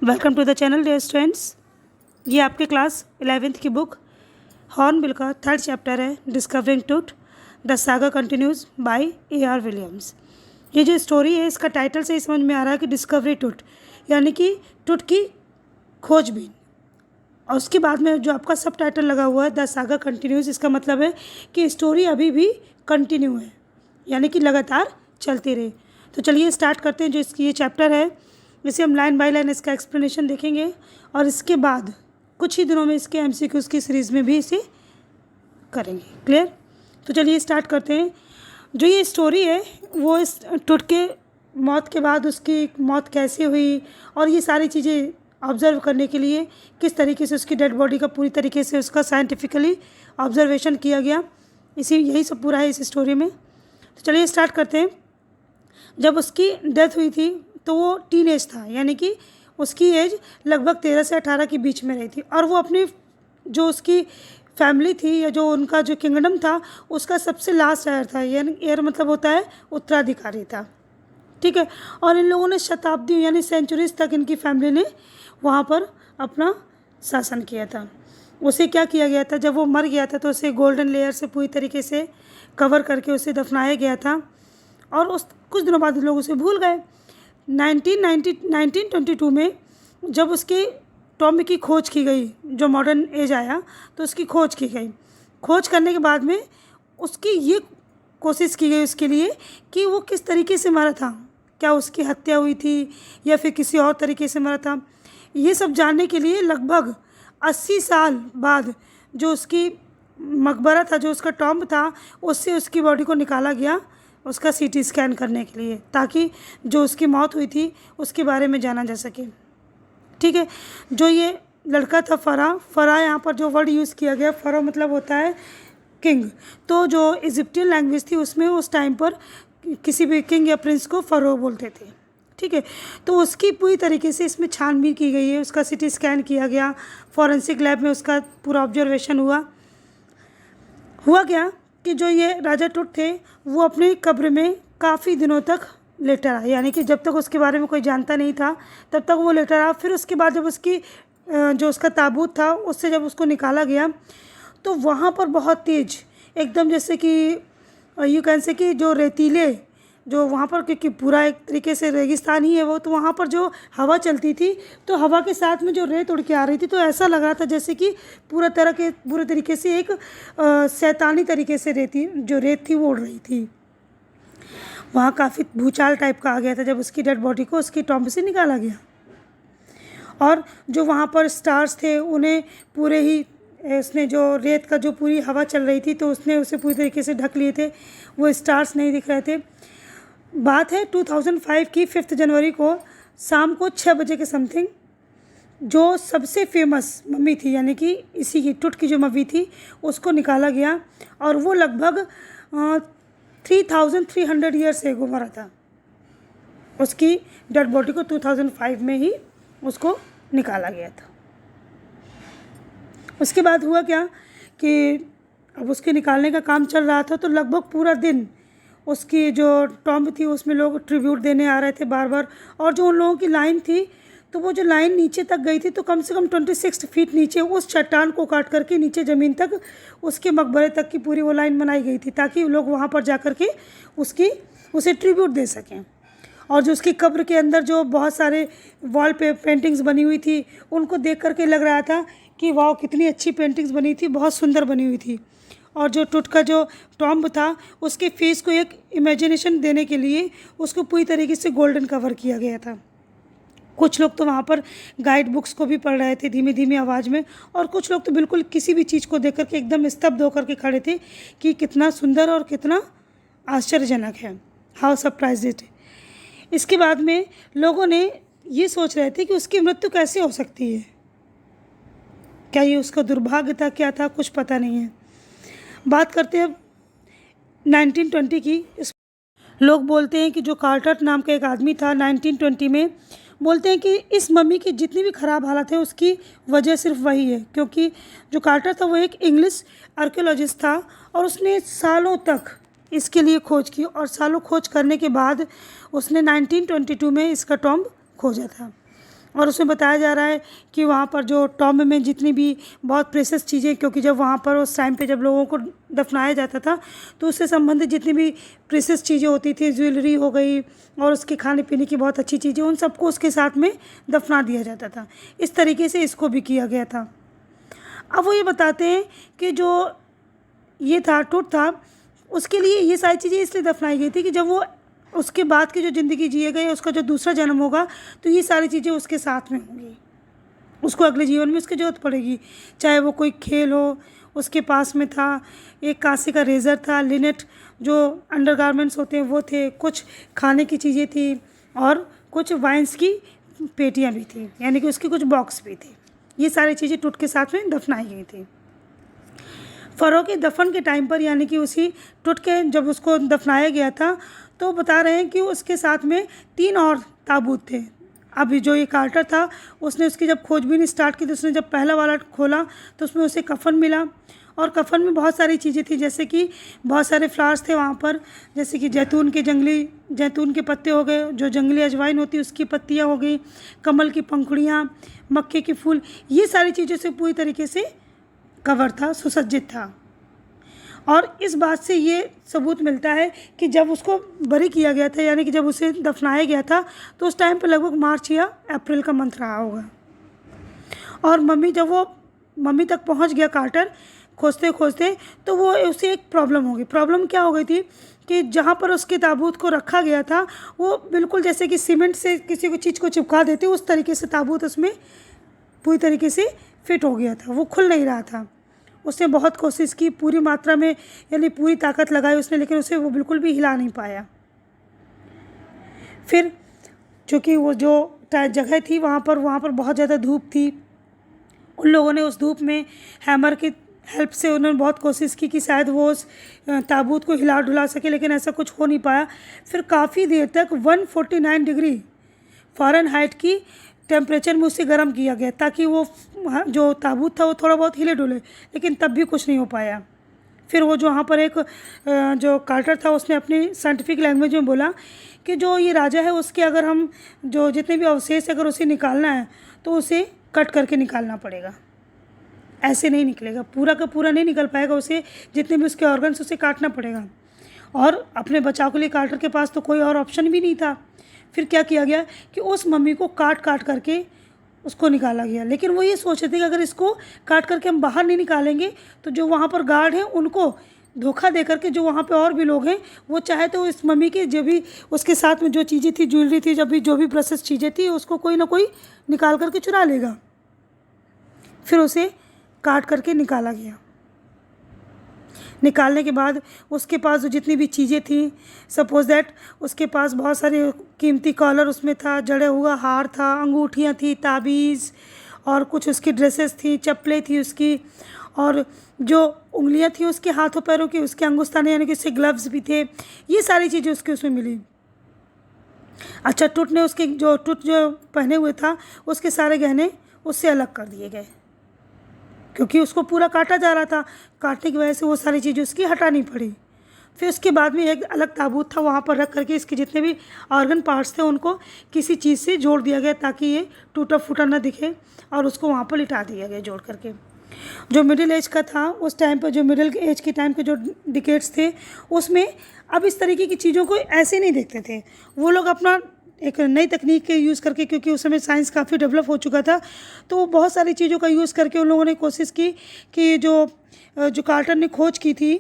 Welcome to the channel dear students. ये आपके class 11th की बुक हॉर्नबिल का 3rd चैप्टर है discovering Tut the saga continues by A.R. Williams. ये जो स्टोरी है इसका टाइटल से ही समझ में आ रहा है कि डिस्कवरी टूट यानी कि टूट की खोजबीन। और उसके बाद में जो आपका सब टाइटल लगा हुआ है द सागा कंटिन्यूज, इसका मतलब है कि स्टोरी अभी भी कंटिन्यू है यानी कि लगातार चलती रहे। तो चलिए स्टार्ट करते हैं। जो इसकी ये चैप्टर है इसे हम लाइन बाय लाइन इसका एक्सप्लेनेशन देखेंगे और इसके बाद कुछ ही दिनों में इसके MCQs की सीरीज़ में भी इसे करेंगे। क्लियर? तो चलिए स्टार्ट करते हैं। जो ये स्टोरी है वो इस टुट के मौत के बाद उसकी मौत कैसे हुई और ये सारी चीज़ें ऑब्ज़र्व करने के लिए किस तरीके से उसकी डेड बॉडी का पूरी तरीके से उसका साइंटिफिकली ऑब्जर्वेशन किया गया, यही सब पूरा है इस स्टोरी में। तो चलिए स्टार्ट करते हैं। जब उसकी डेथ हुई थी तो वो टीन एज था यानी कि उसकी एज लगभग 13 से 18 के बीच में रही थी और वो अपनी जो उसकी फैमिली थी या जो उनका जो किंगडम था उसका सबसे लास्ट एयर था। यानी एयर मतलब होता है उत्तराधिकारी था। ठीक है। और इन लोगों ने शताब्दियों यानी सेंचुरीज तक इनकी फैमिली ने वहाँ पर अपना शासन किया था। उसे क्या किया गया था, जब वो मर गया था तो उसे गोल्डन लेयर से पूरी तरीके से कवर करके उसे दफनाया गया था और उस कुछ दिनों बाद लोग उसे भूल गए। 1922 में जब उसकी टॉम्ब की खोज की गई, जो मॉडर्न एज आया तो उसकी खोज की गई। खोज करने के बाद में उसकी ये कोशिश की गई उसके लिए कि वो किस तरीके से मरा था, क्या उसकी हत्या हुई थी या फिर किसी और तरीके से मरा था। ये सब जानने के लिए लगभग 80 साल बाद जो उसकी मकबरा था, जो उसका टॉम्ब था, उससे उसकी बॉडी को निकाला गया उसका CT स्कैन करने के लिए, ताकि जो उसकी मौत हुई थी उसके बारे में जाना जा सके। ठीक है। जो ये लड़का था फ़रा यहाँ पर जो वर्ड यूज़ किया गया, फ़रा मतलब होता है किंग। तो जो इजिप्टियन लैंग्वेज थी उसमें उस टाइम पर किसी भी किंग या प्रिंस को फ़रो बोलते थे। ठीक है। तो उसकी पूरी तरीके से इसमें छानबीन की गई है, उसका CT स्कैन किया गया, फॉरेंसिक लैब में उसका पूरा ऑब्जर्वेशन हुआ क्या कि जो ये राजा टुट थे वो अपनी कब्र में काफ़ी दिनों तक लेटा रहा, यानी कि जब तक उसके बारे में कोई जानता नहीं था तब तक वो लेटा रहा। फिर उसके बाद जब उसकी जो उसका ताबूत था उससे जब उसको निकाला गया तो वहाँ पर बहुत तेज एकदम जैसे कि यू कैन से कि जो रेतीले जो वहाँ पर, क्योंकि पूरा एक तरीके से रेगिस्तान ही है वो, तो वहाँ पर जो हवा चलती थी तो हवा के साथ में जो रेत उड़ के आ रही थी तो ऐसा लग रहा था जैसे कि पूरे तरीके से एक शैतानी तरीके से रेत थी वो उड़ रही थी। वहाँ काफ़ी भूचाल टाइप का आ गया था जब उसकी डेड बॉडी को उसकी टॉम्ब से निकाला गया। और जो वहाँ पर स्टार्स थे उन्हें पूरे ही उसने जो रेत का जो पूरी हवा चल रही थी तो उसने उसे पूरी तरीके से ढक लिए थे, वो स्टार्स नहीं दिख रहे थे। बात है 2005 की 5 जनवरी को शाम को 6 बजे के समथिंग जो सबसे फेमस मम्मी थी यानी कि इसी की टुट की जो मम्मी थी उसको निकाला गया और वो लगभग 3300 ईयर्स एगो मरा था। उसकी डेड बॉडी को 2005 में ही उसको निकाला गया था। उसके बाद हुआ क्या कि अब उसके निकालने का काम चल रहा था तो लगभग पूरा दिन उसकी जो टॉम्ब थी उसमें लोग ट्रिब्यूट देने आ रहे थे बार बार। और जो उन लोगों की लाइन थी तो वो जो लाइन नीचे तक गई थी तो कम से कम 26 फीट नीचे उस चट्टान को काट करके नीचे ज़मीन तक उसके मकबरे तक की पूरी वो लाइन बनाई गई थी ताकि लोग वहाँ पर जा कर के उसे ट्रिब्यूट दे सकें। और जो उसकी कब्र के अंदर जो बहुत सारे वॉल पे पेंटिंग्स बनी हुई थी उनको देख करके लग रहा था कि वाह कितनी अच्छी पेंटिंग्स बनी थी, बहुत सुंदर बनी हुई थी। और जो टुट का जो टॉम्ब था उसके फेस को एक इमेजिनेशन देने के लिए उसको पूरी तरीके से गोल्डन कवर किया गया था। कुछ लोग तो वहाँ पर गाइड बुक्स को भी पढ़ रहे थे धीमी धीमी आवाज़ में और कुछ लोग तो बिल्कुल किसी भी चीज़ को देख करके एकदम स्तब्ध होकर के खड़े थे कि कितना सुंदर और कितना आश्चर्यजनक है। How surprise it. इसके बाद में लोगों ने ये सोच रहे थे कि उसकी मृत्यु कैसे हो सकती है, क्या ये उसका दुर्भाग्य था, क्या था, कुछ पता नहीं है। बात करते हैं 1920 की। लोग बोलते हैं कि जो कार्टर नाम का एक आदमी था 1920 में, बोलते हैं कि इस मम्मी की जितनी भी ख़राब हालत है उसकी वजह सिर्फ वही है, क्योंकि जो कार्टर था वो एक इंग्लिश आर्कियोलॉजिस्ट था और उसने सालों तक इसके लिए खोज की और सालों खोज करने के बाद उसने 1922 में इसका टॉम्ब खोजा था। और उसमें बताया जा रहा है कि वहाँ पर जो टॉम्ब में जितनी भी बहुत प्रेशियस चीज़ें, क्योंकि जब वहाँ पर उस टाइम पे जब लोगों को दफनाया जाता था तो उससे संबंधित जितनी भी प्रेशियस चीज़ें होती थी, ज्वेलरी हो गई और उसके खाने पीने की बहुत अच्छी चीज़ें, उन सबको उसके साथ में दफना दिया जाता था। इस तरीके से इसको भी किया गया था। अब वो ये बताते हैं कि जो ये था टूट था, उसके लिए ये सारी चीज़ें इसलिए दफनाई गई थी कि जब वो उसके बाद की जो ज़िंदगी जिएगा या उसका जो दूसरा जन्म होगा तो ये सारी चीज़ें उसके साथ में होंगी, उसको अगले जीवन में उसकी ज़रूरत पड़ेगी। चाहे वो कोई खेल हो, उसके पास में था एक कांसे का रेज़र था, लिनेट जो अंडरगारमेंट्स होते हैं वो थे, कुछ खाने की चीज़ें थी और कुछ वाइन्स की पेटियाँ भी थी, यानी कि उसके कुछ बॉक्स भी थे। ये सारी चीज़ें टूट के साथ में दफनाई गई थी। फ़रो के दफन के टाइम पर, यानी कि उसी टूट के जब उसको दफनाया गया था, तो बता रहे हैं कि उसके साथ में 3 और ताबूत थे। अभी जो ये कार्टर था उसने उसकी जब खोजबीन स्टार्ट की तो उसने जब पहला वाला खोला तो उसमें उसे कफ़न मिला, और कफ़न में बहुत सारी चीज़ें थी, जैसे कि बहुत सारे फ्लावर्स थे वहाँ पर, जैसे कि जैतून के पत्ते हो गए, जो जंगली अजवाइन होती है उसकी पत्तियाँ हो गई, कमल की पंखुड़ियाँ, मक्के के फूल, ये सारी चीज़ों से पूरी तरीके से कवर था, सुसज्जित था। और इस बात से ये सबूत मिलता है कि जब उसको बरी किया गया था, यानी कि जब उसे दफनाया गया था, तो उस टाइम पर लगभग मार्च या अप्रैल का मंथ रहा होगा। और जब वो मम्मी तक पहुंच गया कार्टर खोजते खोजते, तो वो उसे एक प्रॉब्लम हो गई। प्रॉब्लम क्या हो गई थी कि जहाँ पर उसके ताबूत को रखा गया था वो बिल्कुल जैसे कि सीमेंट से किसी को चीज़ को चिपका देते उस तरीके से ताबूत उसमें पूरी तरीके से फिट हो गया था, वो खुल नहीं रहा था। उसने बहुत कोशिश की, पूरी मात्रा में यानी पूरी ताकत लगाई उसने, लेकिन उसे वो बिल्कुल भी हिला नहीं पाया। फिर चूँकि वो जो जगह थी वहाँ पर बहुत ज़्यादा धूप थी, उन लोगों ने उस धूप में हैमर की हेल्प से उन्होंने बहुत कोशिश की कि शायद वो उस ताबूत को हिला डुला सके, लेकिन ऐसा कुछ हो नहीं पाया। फिर काफ़ी देर तक 149 डिग्री फ़ारेनहाइट की टेम्परेचर में उसे गर्म किया गया ताकि वो जो ताबूत था वो थोड़ा बहुत हिले डुले, लेकिन तब भी कुछ नहीं हो पाया। फिर वो जो वहाँ पर एक जो कार्टर था उसने अपनी साइंटिफिक लैंग्वेज में बोला कि जो ये राजा है उसके अगर हम जो जितने भी अवशेष अगर उसे निकालना है तो उसे कट करके निकालना पड़ेगा, ऐसे नहीं निकलेगा, पूरा का पूरा नहीं निकल पाएगा, उसे जितने भी उसके ऑर्गन्स उसे काटना पड़ेगा। और अपने बचाव के लिए कार्टर के पास तो कोई और ऑप्शन भी नहीं था। फिर क्या किया गया कि उस मम्मी को काट करके उसको निकाला गया, लेकिन वो ये सोच रहे थे कि अगर इसको काट करके हम बाहर नहीं निकालेंगे तो जो वहाँ पर गार्ड हैं उनको धोखा दे करके जो वहाँ पे और भी लोग हैं वो चाहे तो इस मम्मी के जो भी उसके साथ में जो चीज़ें थी, ज्वेलरी थी, जो भी प्रेशियस चीज़ें थी, उसको कोई ना कोई निकाल करके चुरा लेगा। फिर उसे काट करके निकाला गया। निकालने के बाद उसके पास जो जितनी भी चीज़ें थी, सपोज दैट उसके पास बहुत सारे कीमती कॉलर उसमें था, जड़े हुआ हार था, अंगूठियाँ थी, ताबीज़ और कुछ उसकी ड्रेसेस थी, चप्पलें थी उसकी, और जो उंगलियाँ थी उसके हाथों पैरों की, उसके अंगुस्ताने यानी कि उसके ग्लव्स भी थे। ये सारी चीज़ें उसके उसमें मिली। अच्छा, टूट जो पहने हुए था उसके सारे गहने उससे अलग कर दिए गए, क्योंकि उसको पूरा काटा जा रहा था, काटने की वजह से वो सारी चीज़ें उसकी हटानी पड़ी। फिर उसके बाद में एक अलग ताबूत था, वहाँ पर रख करके इसके जितने भी ऑर्गन पार्ट्स थे उनको किसी चीज़ से जोड़ दिया गया ताकि ये टूटा फूटा ना दिखे, और उसको वहाँ पर लिटा दिया गया जोड़ करके। जो मिडिल एज का था उस टाइम पर, जो मिडिल एज के टाइम के जो डिकेड्स थे उसमें अब इस तरीके की चीज़ों को ऐसे नहीं देखते थे। वो लोग अपना एक नई तकनीक के यूज़ करके, क्योंकि उस समय साइंस काफ़ी डेवलप हो चुका था, तो वो बहुत सारी चीज़ों का यूज़ करके उन लोगों ने कोशिश की कि जो कार्टर ने खोज की थी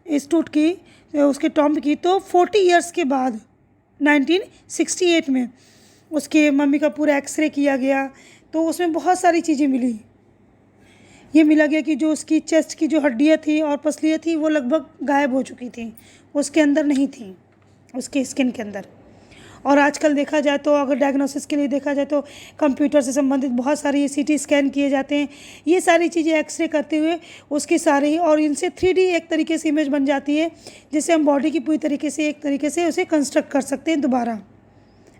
इस टूट की, उसके टॉम्ब की, तो 40 ईयर्स के बाद 1968 में उसके मम्मी का पूरा एक्सरे किया गया, तो उसमें बहुत सारी चीज़ें मिली। ये मिला गया कि जो उसकी चेस्ट की जो हड्डियाँ थी और पसलियाँ थी वो लगभग गायब हो चुकी थी, उसके अंदर नहीं थी, उसके स्किन के अंदर। और आजकल देखा जाए तो अगर डायग्नोसिस के लिए देखा जाए तो कंप्यूटर से संबंधित बहुत सारी सीटी स्कैन किए जाते हैं, ये सारी चीज़ें एक्सरे करते हुए उसकी सारी, और इनसे 3D एक तरीके से इमेज बन जाती है जिससे हम बॉडी की पूरी तरीके से एक तरीके से उसे कंस्ट्रक्ट कर सकते हैं दोबारा।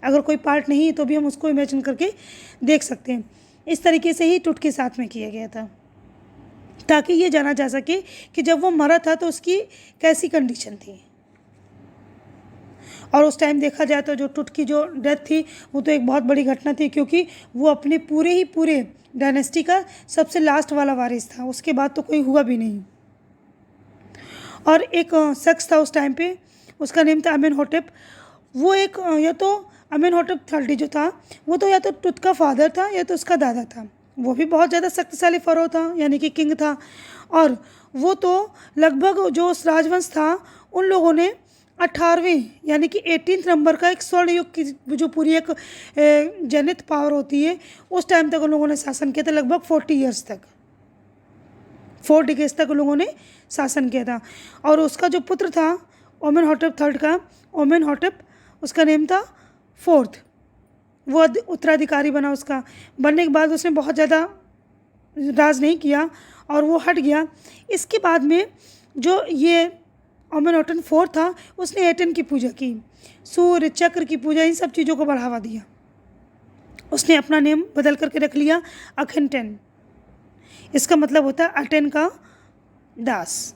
अगर कोई पार्ट नहीं है तो भी हम उसको इमेजिन करके देख सकते हैं। इस तरीके से ही टूट के साथ में किया गया था ताकि ये जाना जा सके कि जब वो मरा था तो उसकी कैसी कंडीशन थी। और उस टाइम देखा जाए तो जो टुट की जो डेथ थी वो तो एक बहुत बड़ी घटना थी, क्योंकि वो अपने पूरे डायनेस्टी का सबसे लास्ट वाला वारिस था, उसके बाद तो कोई हुआ भी नहीं। और एक शख्स था उस टाइम पे, उसका नेम था अमेनहोटेप। वो एक या तो अमेनहोटेप थर्टी जो था वो तो या तो टुट का फादर था या तो उसका दादा था। वो भी बहुत ज़्यादा शक्तिशाली फ़रो था, यानी कि किंग था। और वो तो लगभग जो उस राजवंश था उन लोगों ने 18वें यानी कि 18th नंबर का एक स्वर्ण युग की जो पूरी एक जनित पावर होती है उस टाइम तक उन लोगों ने शासन किया था, लगभग 40 ईयर्स तक, 4 डिकेड्स तक उन लोगों ने शासन किया था। और उसका जो पुत्र था ओमेनहोटेप थर्ड का, ओमेनहोटेप उसका नेम था फोर्थ, वो उत्तराधिकारी बना। उसका बनने के बाद उसने बहुत ज़्यादा राज नहीं किया और वो हट गया। इसके बाद में जो ये ओमेनहोटेप फोर्थ था उसने एटन की पूजा की, सूर्य चक्र की पूजा, इन सब चीज़ों को बढ़ावा दिया। उसने अपना नेम बदल करके रख लिया अखेनटेन। इसका मतलब होता है अटेन का दास।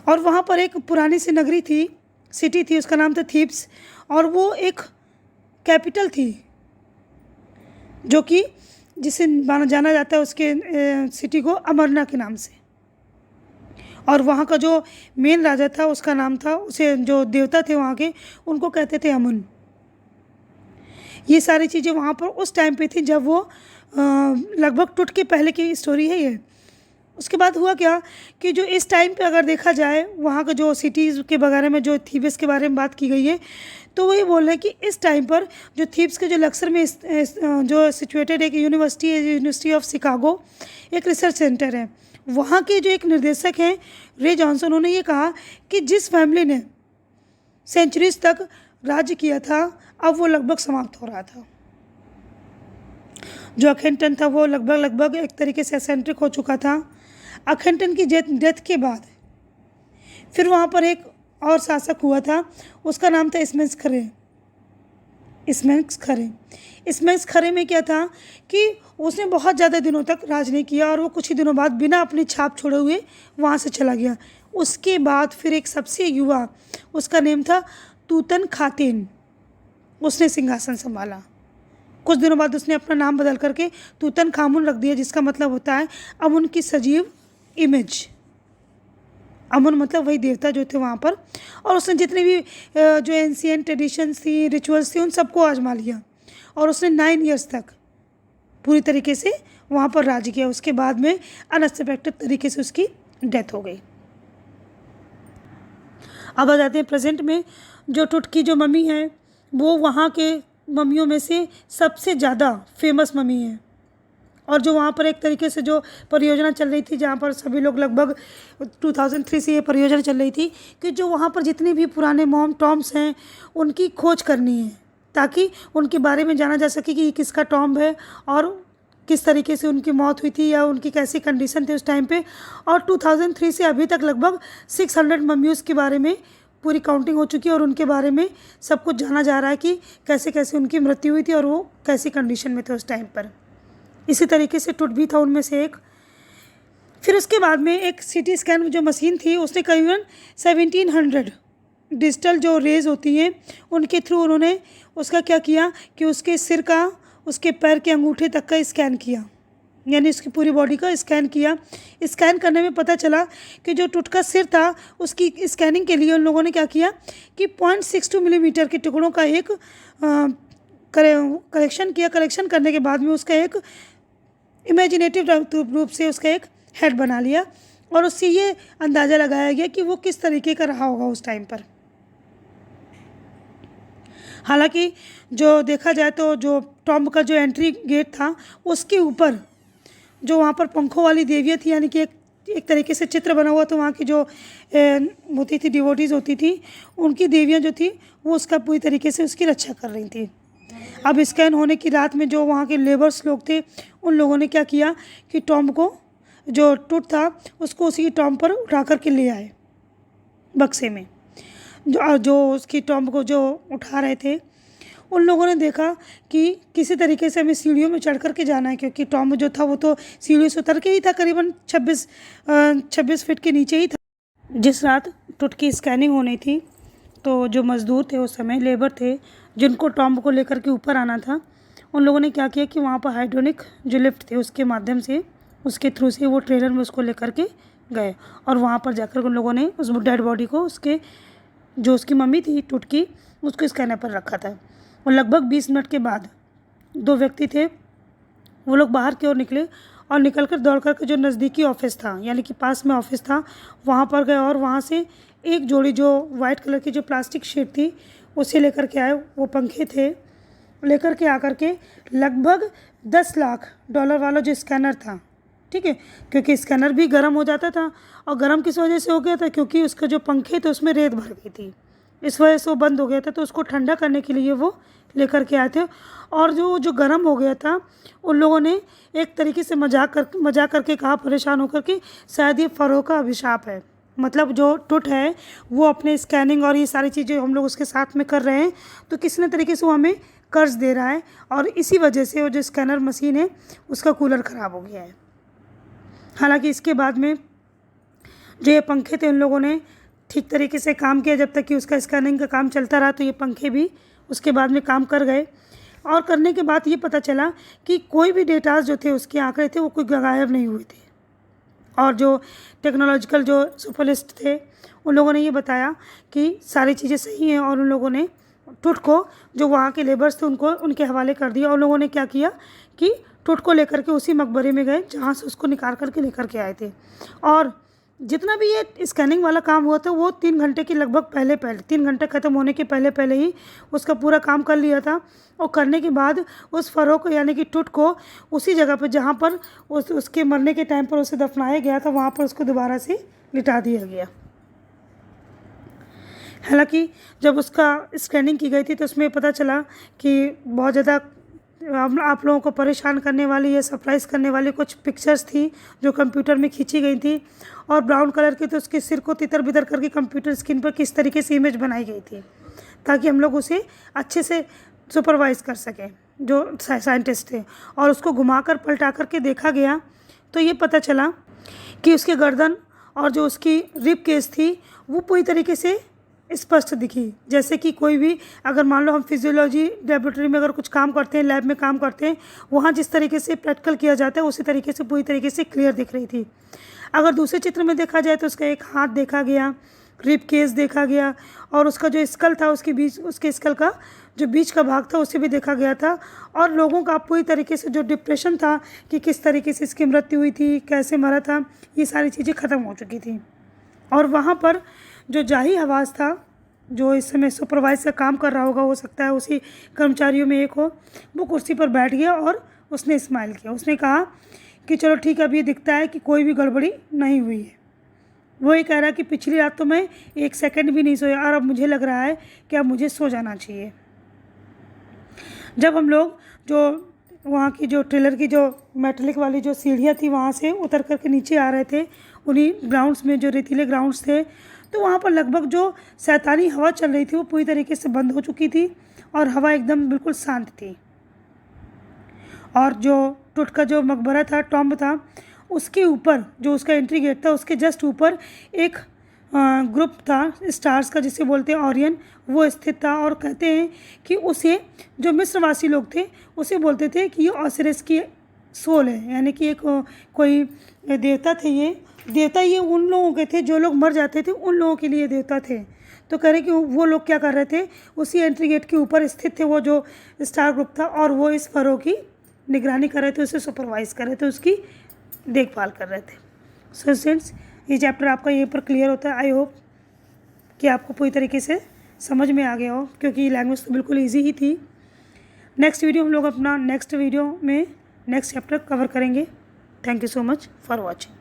और वहाँ पर एक पुरानी सी नगरी थी, सिटी थी, उसका नाम था थीब्स, और वो एक कैपिटल थी जो कि जिसे जाना जाता है उसके सिटी को अमरना के नाम से। और वहाँ का जो मेन राजा था उसका नाम था, उसे जो देवता थे वहाँ के उनको कहते थे अमुन। ये सारी चीज़ें वहाँ पर उस टाइम पे थी जब वो लगभग टुट के पहले की स्टोरी है ये। उसके बाद हुआ क्या कि जो इस टाइम पे अगर देखा जाए वहाँ का जो सिटीज़ के बारे में, जो थीब्स के बारे में बात की गई है, तो वही बोल रहे हैं कि इस टाइम पर जो थीब्स के जो लक्सर में जो सिचुएटेड एक यूनिवर्सिटी है, यूनिवर्सिटी ऑफ शिकागो, एक रिसर्च सेंटर है, वहाँ के जो एक निर्देशक हैं रे जॉनसन, उन्होंने ये कहा कि जिस फैमिली ने सेंचुरीज तक राज्य किया था अब वो लगभग समाप्त हो रहा था। जो अखेनटन था वो लगभग एक तरीके से एसेंट्रिक हो चुका था। अखेनटन की डेथ के बाद फिर वहाँ पर एक और शासक हुआ था, उसका नाम था इसमेंस खरे। इसमेंस खरे में क्या था कि उसने बहुत ज़्यादा दिनों तक राज नहीं किया और वो कुछ ही दिनों बाद बिना अपनी छाप छोड़े हुए वहाँ से चला गया। उसके बाद फिर एक सबसे युवा, उसका नेम था तूतन खातेन, उसने सिंहासन संभाला। कुछ दिनों बाद उसने अपना नाम बदल करके तूतन खामुन रख दिया, जिसका मतलब होता है अमुन की सजीव इमेज। अमुन मतलब वही देवता जो थे वहाँ पर। और उसने जितने भी जो एंशिएंट ट्रेडिशंस थी, रिचुअल्स थी, उन सबको आजमा लिया और उसने 9 ईयर्स तक पूरी तरीके से वहाँ पर राज किया। उसके बाद में अनएक्सपेक्टेड तरीके से उसकी डेथ हो गई। अब आ जाते हैं प्रेजेंट में। जो टुट की जो मम्मी है वो वहाँ के मम्मियों में से सबसे ज़्यादा फेमस मम्मी है। और जो वहाँ पर एक तरीके से जो परियोजना चल रही थी, जहाँ पर सभी लोग लगभग 2003 से ये परियोजना चल रही थी कि जो वहाँ पर जितने भी पुराने मॉम टॉम्ब्स हैं उनकी खोज करनी है, ताकि उनके बारे में जाना जा सके कि किसका टॉम्ब है और किस तरीके से उनकी मौत हुई थी या उनकी कैसी कंडीशन थी उस टाइम पे। और 2003 से अभी तक लगभग 600 मम्मीज़ के बारे में पूरी काउंटिंग हो चुकी है और उनके बारे में सब कुछ जाना जा रहा है कि कैसे कैसे उनकी मृत्यु हुई थी और वो कैसी कंडीशन में थे उस टाइम पर। इसी तरीके से टुट भी था उनमें से एक। फिर उसके बाद में एक CT स्कैन जो मशीन थी उसने करीबन 1700 डिजिटल जो रेज होती हैं उनके थ्रू उन्होंने उसका क्या किया कि उसके सिर का, उसके पैर के अंगूठे तक का स्कैन किया, यानी उसकी पूरी बॉडी का स्कैन किया। स्कैन करने में पता चला कि जो टुट का सिर था उसकी स्कैनिंग के लिए उन लोगों ने क्या किया कि 0.62 मिलीमीटर के टुकड़ों का एक करेक्शन किया। करेक्शन करने के बाद में उसका एक इमेजिनेटिव रूप से उसका एक हेड बना लिया और उससे ये अंदाज़ा लगाया गया कि वो किस तरीके का रहा होगा उस टाइम पर। हालांकि जो देखा जाए तो जो टॉम्ब का जो एंट्री गेट था उसके ऊपर जो वहाँ पर पंखों वाली देवियाँ थी, यानी कि एक तरीके से चित्र बना हुआ, तो वहाँ की जो होती थी डिवोटीज़ होती थी, उनकी देवियाँ जो थी वो उसका पूरी तरीके से उसकी रक्षा कर रही थी। अब स्कैन होने की रात में जो वहाँ के लेबर्स लोग थे उन लोगों ने क्या किया कि टॉम्ब को, जो टुट था उसको उसी टॉम्ब पर उठा करके ले आए बक्से में। जो उसकी टॉम्ब को जो उठा रहे थे उन लोगों ने देखा कि किसी तरीके से हमें सीढ़ियों में चढ़ कर के जाना है, क्योंकि टॉम्ब जो था वो तो सीढ़ियों से उतर के ही था, करीबन 26 फीट के नीचे ही था। जिस रात टुट की स्कैनिंग होनी थी तो जो मज़दूर थे उस समय, लेबर थे, जिनको टॉम्ब को लेकर के ऊपर आना था, उन लोगों ने क्या किया कि वहाँ पर हाइड्रोलिक जो लिफ्ट थे उसके माध्यम से, उसके थ्रू से वो ट्रेलर में उसको लेकर के गए और वहाँ पर जाकर उन लोगों ने उस डेड बॉडी को उसके जो उसकी मम्मी थी टुटकी, उसको स्कैनर पर रखा था। और लगभग 20 मिनट के बाद 2 व्यक्ति थे, वो लोग बाहर की ओर निकले और निकल कर दौड़ कर के जो नज़दीकी ऑफिस था, यानी कि पास में ऑफिस था, वहाँ पर गए और वहाँ से एक जोड़ी जो वाइट कलर की जो प्लास्टिक शीट थी उसे लेकर के आए। वो पंखे थे, लेकर के आकर के लगभग $10 लाख वाला जो स्कैनर था, ठीक है, क्योंकि स्कैनर भी गर्म हो जाता था और गर्म किस वजह से हो गया था, क्योंकि उसके जो पंखे थे उसमें रेत भर गई थी, इस वजह से वो बंद हो गया था। तो उसको ठंडा करने के लिए वो लेकर के आए थे और जो गर्म हो गया था, उन लोगों ने एक तरीके से मजाक करके कहा, परेशान होकर कि शायद ये फ़रो का अभिशाप है, मतलब जो टुट है वो अपने स्कैनिंग और ये सारी चीज़ें हम लोग उसके साथ में कर रहे हैं, तो किसी न तरीके से वो हमें कर्ज दे रहा है और इसी वजह से वो जो स्कैनर मशीन है उसका कूलर ख़राब हो गया है। हालांकि इसके बाद में जो ये पंखे थे उन लोगों ने ठीक तरीके से काम किया, जब तक कि उसका स्कैनिंग का काम चलता रहा, तो ये पंखे भी उसके बाद में काम कर गए। और करने के बाद ये पता चला कि कोई भी डेटाज जो थे, उसके आंकड़े थे, वो कोई गायब नहीं हुए थे। और जो टेक्नोलॉजिकल जो सुपरलिस्ट थे उन लोगों ने ये बताया कि सारी चीज़ें सही हैं और उन लोगों ने टुट को, जो वहाँ के लेबर्स थे, उनको उनके हवाले कर दिया। और लोगों ने क्या किया कि टुट को लेकर के उसी मकबरे में गए जहाँ से उसको निकाल करके लेकर के आए थे। और जितना भी ये स्कैनिंग वाला काम हुआ था वो 3 घंटे की लगभग पहले 3 घंटे ख़त्म होने के पहले ही उसका पूरा काम कर लिया था। और करने के बाद उस फ़रो को, यानी कि टुट को, उसी जगह पर जहाँ पर उसके मरने के टाइम पर उसे दफनाया गया था, वहाँ पर उसको दोबारा से लिटा दिया गया। हालांकि जब उसका स्कैनिंग की गई थी तो उसमें पता चला कि बहुत ज़्यादा आप लोगों को परेशान करने वाली या सरप्राइज़ करने वाली कुछ पिक्चर्स थी जो कंप्यूटर में खींची गई थी और ब्राउन कलर की, तो उसके सिर को तितर बितर करके कंप्यूटर स्क्रीन पर किस तरीके से इमेज बनाई गई थी ताकि हम लोग उसे अच्छे से सुपरवाइज़ कर सकें जो साइंटिस्ट थे। और उसको घुमाकर पलटा करके देखा गया तो ये पता चला कि उसके गर्दन और जो उसकी रिब केस थी वो पूरी तरीके से स्पष्ट दिखी, जैसे कि कोई भी, अगर मान लो हम फिजियोलॉजी लेबोरेटरी में अगर कुछ काम करते हैं, लैब में काम करते हैं, वहाँ जिस तरीके से प्रैक्टिकल किया जाता है उसी तरीके से पूरी तरीके से क्लियर दिख रही थी। अगर दूसरे चित्र में देखा जाए तो उसका एक हाथ देखा गया, रिब केस देखा गया और उसका जो स्कल था उसके स्कल का जो बीच का भाग था उसे भी देखा गया था। और लोगों का पूरी तरीके से जो डिप्रेशन था कि किस तरीके से इसकी मृत्यु हुई थी, कैसे मरा था, ये सारी चीज़ें ख़त्म हो चुकी थी। और वहाँ पर जो जाही हवास था, जो इस समय सुपरवाइज का काम कर रहा होगा, हो सकता है उसी कर्मचारियों में एक हो, वो कुर्सी पर बैठ गया और उसने स्माइल किया। उसने कहा कि चलो ठीक है, अब ये दिखता है कि कोई भी गड़बड़ी नहीं हुई है। वो ये कह रहा है कि पिछली रात तो मैं 1 सेकंड भी नहीं सोया और अब मुझे लग रहा है कि अब मुझे सो जाना चाहिए। जब हम लोग जो वहाँ की जो ट्रेलर की जो मेटेलिक वाली जो सीढ़ियाँ थी वहाँ से उतर करके नीचे आ रहे थे, उन्हीं ग्राउंड्स में जो रेतीले ग्राउंड्स थे, तो वहाँ पर लगभग जो शैतानी हवा चल रही थी वो पूरी तरीके से बंद हो चुकी थी और हवा एकदम बिल्कुल शांत थी। और जो टुट का जो मकबरा था, टॉम्ब था, उसके ऊपर जो उसका एंट्री गेट था उसके जस्ट ऊपर एक ग्रुप था स्टार्स का, जिसे बोलते हैं ओरियन, वो स्थित था। और कहते हैं कि उसे जो मिस्रवासी लोग थे उसे बोलते थे कि ये ओसिरिस की सोल है, यानी कि एक कोई देवता थे। ये उन लोगों के थे जो लोग मर जाते थे, उन लोगों के लिए देवता थे। तो कह रहे कि वो लोग क्या कर रहे थे, उसी एंट्री गेट के ऊपर स्थित थे वो जो स्टार ग्रुप था और वो इस फ़रो की निगरानी कर रहे थे, उसे सुपरवाइज़ कर रहे थे, उसकी देखभाल कर रहे थे। सो स्टूडेंट्स, ये चैप्टर आपका यहीं पर क्लियर होता है। आई होप कि आपको पूरी तरीके से समझ में आ गया हो, क्योंकि लैंग्वेज तो बिल्कुल ईजी ही थी। नेक्स्ट वीडियो हम लोग अपना नेक्स्ट वीडियो में नेक्स्ट चैप्टर कवर करेंगे। Thank you so much for watching.